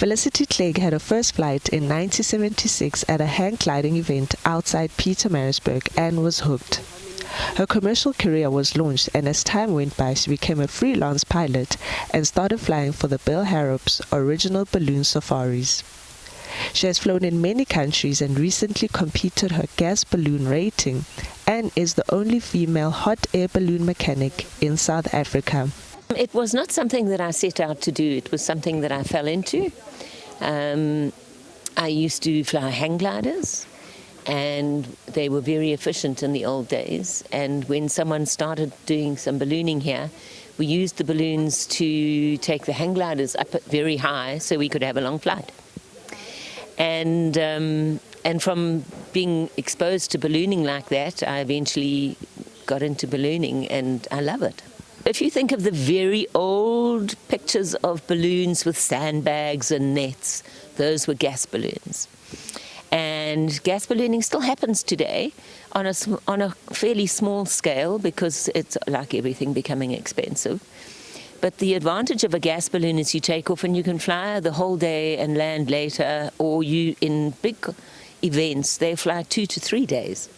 Felicity Clegg had her first flight in 1976 at a hang gliding event outside Pietermaritzburg and was hooked. Her commercial career was launched, and as time went by, she became a freelance pilot and started flying for the Bill Harrop's original balloon safaris. She has flown in many countries and recently competed her gas balloon rating and is the only female hot air balloon mechanic in South Africa. It was not something that I set out to do. It was something that I fell into. I used to fly hang gliders, and they were very efficient in the old days. And when someone started doing some ballooning here, we used the balloons to take the hang gliders up very high so we could have a long flight. And from being exposed to ballooning like that, I eventually got into ballooning, and I love it. If you think of the very old pictures of balloons with sandbags and nets, those were gas balloons. And gas ballooning still happens today on a fairly small scale, because it's like everything becoming expensive. But the advantage of a gas balloon is you take off and you can fly the whole day and land later, or you, in big events, they fly 2 to 3 days.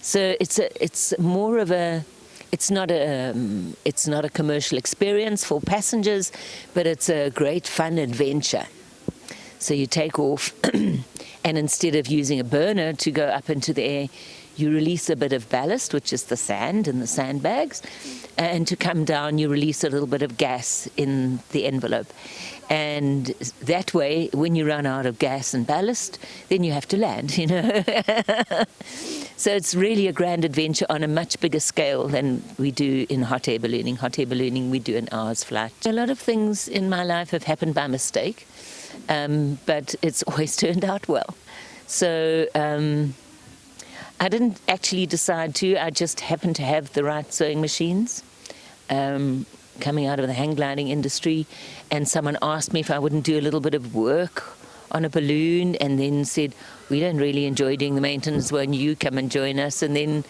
So it's more of a, it's not a commercial experience for passengers, but it's a great fun adventure. So you take off and instead of using a burner to go up into the air, you release a bit of ballast, which is the sand and the sandbags, and to come down you release a little bit of gas in the envelope. And that way, when you run out of gas and ballast, then you have to land, you know. So it's really a grand adventure on a much bigger scale than we do in hot air ballooning. Hot air ballooning we do an hour's flight. A lot of things in my life have happened by mistake, but it's always turned out well. So I didn't actually decide to, I just happened to have the right sewing machines coming out of the hang gliding industry, and someone asked me if I wouldn't do a little bit of work on a balloon, and then said, we don't really enjoy doing the maintenance, won't you come and join us? And then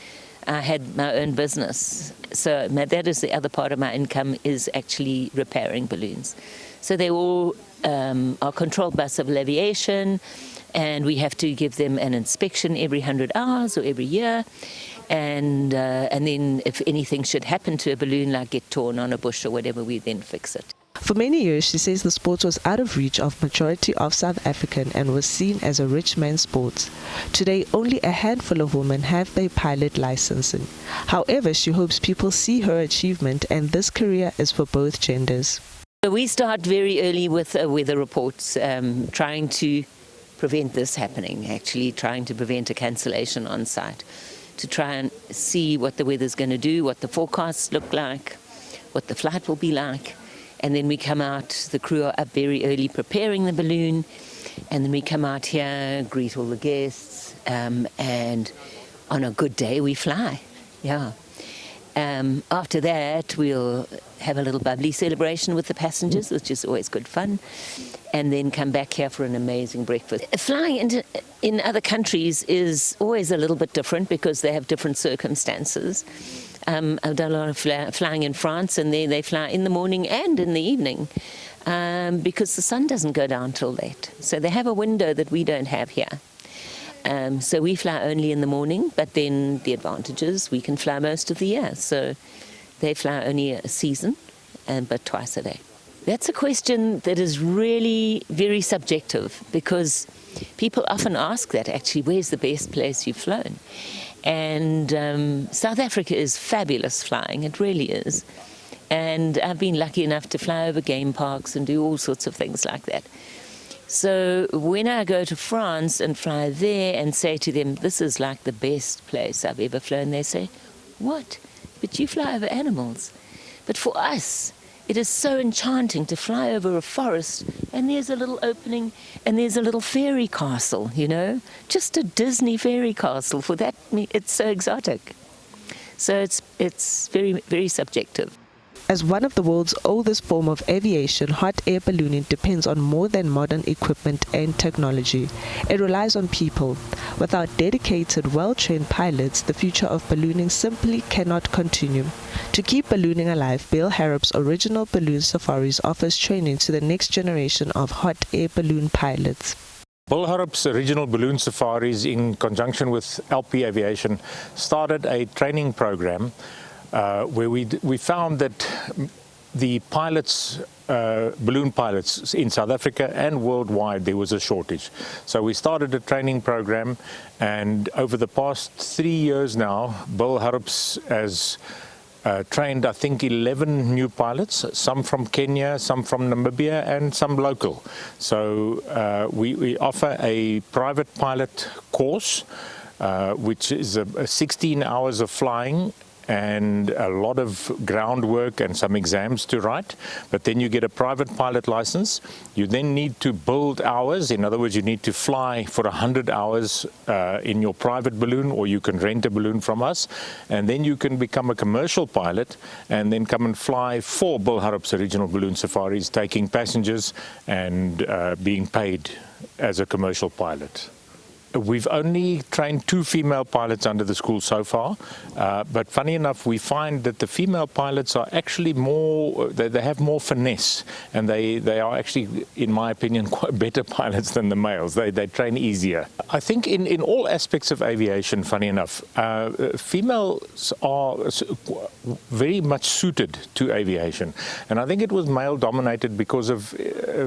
I had my own business. So that is the other part of my income, is actually repairing balloons. So they all are controlled by civil aviation, and we have to give them an inspection every 100 hours or every year. And then if anything should happen to a balloon, like get torn on a bush or whatever, we then fix it. For many years, she says the sport was out of reach of majority of South African and was seen as a rich man's sport. Today, only a handful of women have their pilot licensing. However, she hopes people see her achievement, and this career is for both genders. So we start very early with weather reports, trying to prevent this happening, actually trying to prevent a cancellation on site, to try and see what the weather's going to do, what the forecasts look like, what the flight will be like. And then we come out, the crew are up very early preparing the balloon, and then we come out here, greet all the guests, and on a good day we fly, yeah. After that, we'll have a little bubbly celebration with the passengers, which is always good fun, and then come back here for an amazing breakfast. Flying in other countries is always a little bit different because they have different circumstances. I've done a lot of flying in France, and there they fly in the morning and in the evening because the sun doesn't go down till late. So they have a window that we don't have here. So we fly only in the morning, but then the advantage is we can fly most of the year. So they fly only a season, but twice a day. That's a question that is really very subjective, because people often ask that, actually, where's the best place you've flown? And South Africa is fabulous flying, it really is. And I've been lucky enough to fly over game parks and do all sorts of things like that. So when I go to France and fly there and say to them, this is like the best place I've ever flown, they say, what? But you fly over animals. But for us, it is so enchanting to fly over a forest, and there's a little opening, and there's a little fairy castle, you know, just a Disney fairy castle. For that, it's so exotic. So it's very, very subjective. As one of the world's oldest form of aviation, hot air ballooning depends on more than modern equipment and technology. It relies on people. Without dedicated, well-trained pilots, the future of ballooning simply cannot continue. To keep ballooning alive, Bill Harrop's original balloon safaris offers training to the next generation of hot air balloon pilots. Bill Harrop's original balloon safaris, in conjunction with LP Aviation, started a training program where we found that the pilots, balloon pilots in South Africa and worldwide, there was a shortage. So we started a training program, and over the past 3 years now, Bill Harrop's has trained, I think, 11 new pilots, some from Kenya, some from Namibia, and some local. So we offer a private pilot course, which is 16 hours of flying and a lot of groundwork and some exams to write. But then you get a private pilot license. You then need to build hours. In other words, you need to fly for 100 hours in your private balloon, or you can rent a balloon from us. And then you can become a commercial pilot and then come and fly for Bill Harrop's original balloon safaris, taking passengers and being paid as a commercial pilot. We've only trained 2 female pilots under the school so far, but funny enough, we find that the female pilots are actually more, they have more finesse, and they are actually, in my opinion, quite better pilots than the males. They train easier. I think in all aspects of aviation, funny enough, females are very much suited to aviation, and I think it was male dominated because of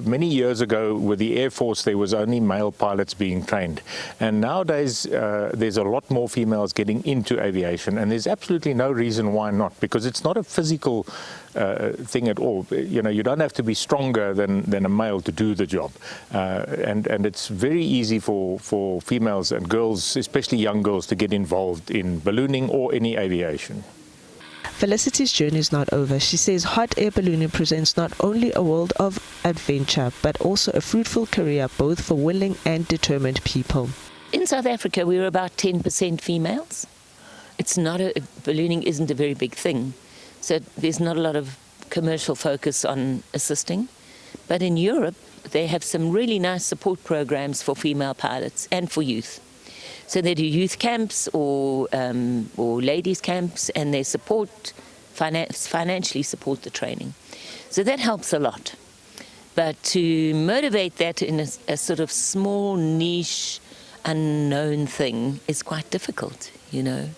many years ago with the Air Force there was only male pilots being trained. And nowadays, there's a lot more females getting into aviation, and there's absolutely no reason why not, because it's not a physical thing at all. You know, you don't have to be stronger than a male to do the job, and it's very easy for females and girls, especially young girls, to get involved in ballooning or any aviation. Felicity's journey is not over. She says hot air ballooning presents not only a world of adventure, but also a fruitful career both for willing and determined people. In South Africa, we're about 10% females. It's not ballooning isn't a very big thing, so there's not a lot of commercial focus on assisting. But in Europe, they have some really nice support programs for female pilots and for youth. So they do youth camps or ladies camps, and they financially support the training. So that helps a lot. But to motivate that in a sort of small niche, unknown thing is quite difficult, you know.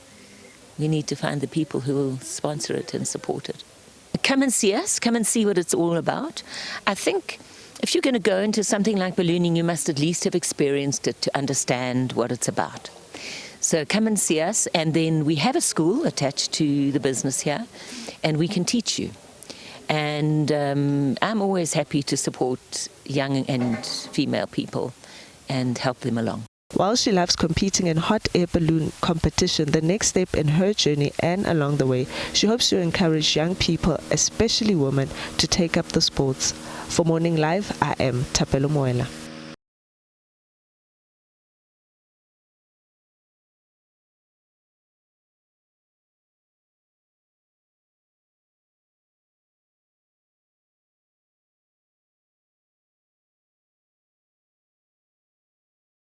We need to find the people who will sponsor it and support it. Come and see us, come and see what it's all about. I think if you're going to go into something like ballooning, you must at least have experienced it to understand what it's about. So come and see us, and then we have a school attached to the business here, and we can teach you. And I'm always happy to support young and female people and help them along. While she loves competing in hot air balloon competition, the next step in her journey and along the way, she hopes to encourage young people, especially women, to take up the sports. For Morning Live, I am Tapelo Moela.